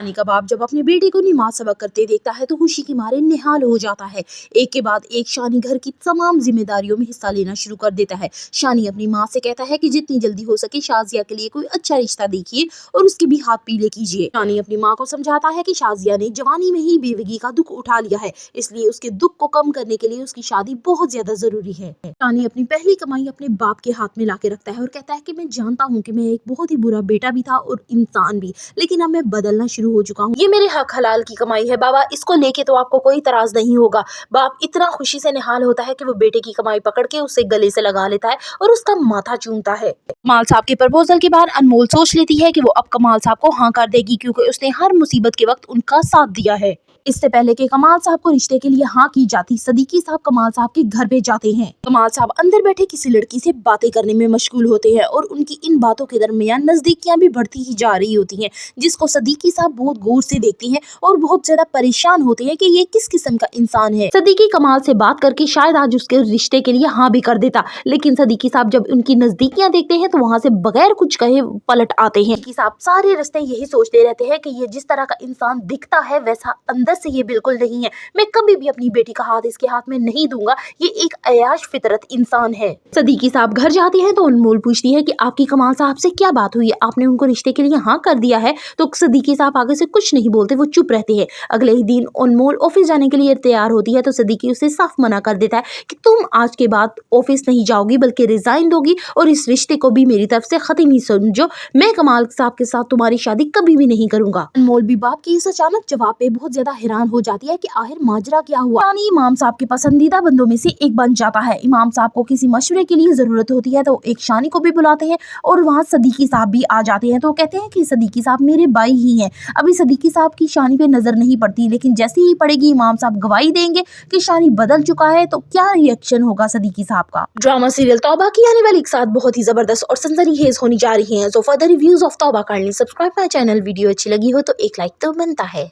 शानी का बाप जब अपने बेटे को नमाज सबक करते देखता है तो खुशी के मारे निहाल हो जाता है। एक के बाद एक शानी घर की तमाम जिम्मेदारियों में हिस्सा लेना शुरू कर देता है। शानी अपनी माँ से कहता है कि जितनी जल्दी हो सके शाजिया के लिए कोई अच्छा रिश्ता देखिए और उसके भी हाथ पीले कीजिए। शानी अपनी माँ को समझाता है कि शाजिया ने जवानी में ही बेवगी का दुख उठा लिया है, इसलिए उसके दुख को कम करने के लिए उसकी शादी बहुत ज्यादा जरूरी है। शानी अपनी पहली कमाई अपने बाप के हाथ में लाके रखता है और कहता है कि मैं जानता हूँ कि मैं एक बहुत ही बुरा बेटा भी था और इंसान भी, लेकिन अब मैं बदलना शुरू हो चुका हूँ। ये मेरे हक हलाल की कमाई है बाबा, इसको लेके तो आपको कोई इतराज नहीं होगा। बाप इतना खुशी से निहाल होता है कि वो बेटे की कमाई पकड़ के उसे गले से लगा लेता है और उसका माथा चूमता है। कमाल साहब के प्रपोजल के बाद अनमोल सोच लेती है कि वो अब कमाल साहब को हाँ कर देगी, क्योंकि उसने हर मुसीबत के वक्त उनका साथ दिया है। इससे पहले कि कमाल साहब को रिश्ते के लिए हाँ की जाती, सदीकी साहब कमाल साहब के घर पे जाते हैं। कमाल साहब अंदर बैठे किसी लड़की से बातें करने में मशगूल होते हैं और उनकी इन बातों के दरमियान नजदीकियां भी बढ़ती ही जा रही होती हैं, जिसको सदीकी साहब बहुत गौर से देखती हैं और बहुत ज्यादा परेशान होते हैं कि ये किस किस्म का इंसान है। सदीकी कमाल से बात करके शायद आज उसके रिश्ते के लिए हाँ भी कर देता, लेकिन सदीकी साहब जब उनकी नजदीकियां देखते हैं तो वहां से बगैर कुछ कहे पलट आते हैं। सदीकी साहब सारे रिश्ते यही सोचते रहते हैं कि ये जिस तरह का इंसान दिखता है वैसा अंदर से ये बिल्कुल नहीं है। मैं कभी भी अपनी बेटी का हाथ इसके हाथ में नहीं दूंगा, ये एक अयाश फितरत इंसान है। सदीकी साहब घर जाते हैं तो अनमोल पूछती है कि आपकी कमाल साहब से क्या बात हुई, आपने उनको रिश्ते के लिए हाँ कर दिया है? तो सदीकी साहब आगे से कुछ नहीं बोलते, वो चुप रहते हैं। अगले ही दिन अनमोल ऑफिस जाने के लिए तैयार होती है तो सदीकी उसे साफ मना कर देता है कि तुम आज के बाद ऑफिस नहीं जाओगी बल्कि रिजाइन दोगी और इस रिश्ते को भी मेरी तरफ से खत्म ही समझो। मैं कमाल साहब के साथ तुम्हारी शादी कभी भी नहीं करूंगा। अनमोल भी बाप की इस अचानक जवाब पे बहुत ज्यादा हैरान हो जाती है कि आखिर माजरा क्या हुआ। शानी इमाम साहब के पसंदीदा बंदों में से एक बन जाता है। इमाम साहब को किसी मशवरे के लिए जरूरत होती है तो एक शानी को भी बुलाते हैं और वहाँ सदीकी साहब भी आ जाते हैं। तो कहते हैं कि सदीकी साहब मेरे भाई ही हैं। अभी सदीकी साहब की शानी पे नजर नहीं पड़ती, लेकिन जैसे ही पड़ेगी इमाम साहब गवाही देंगे कि शानी बदल चुका है तो क्या रिएक्शन होगा सदीकी साहब का। ड्रामा सीरियल तौबा की आने वाली एक साथ बहुत ही जबरदस्त और सनसनीखेज होनी जा रही है। सो फर्दर रिव्यूज ऑफ तौबा कर लें। Subscribe my channel. वीडियो अच्छी लगी हो तो एक लाइक तो बनता है।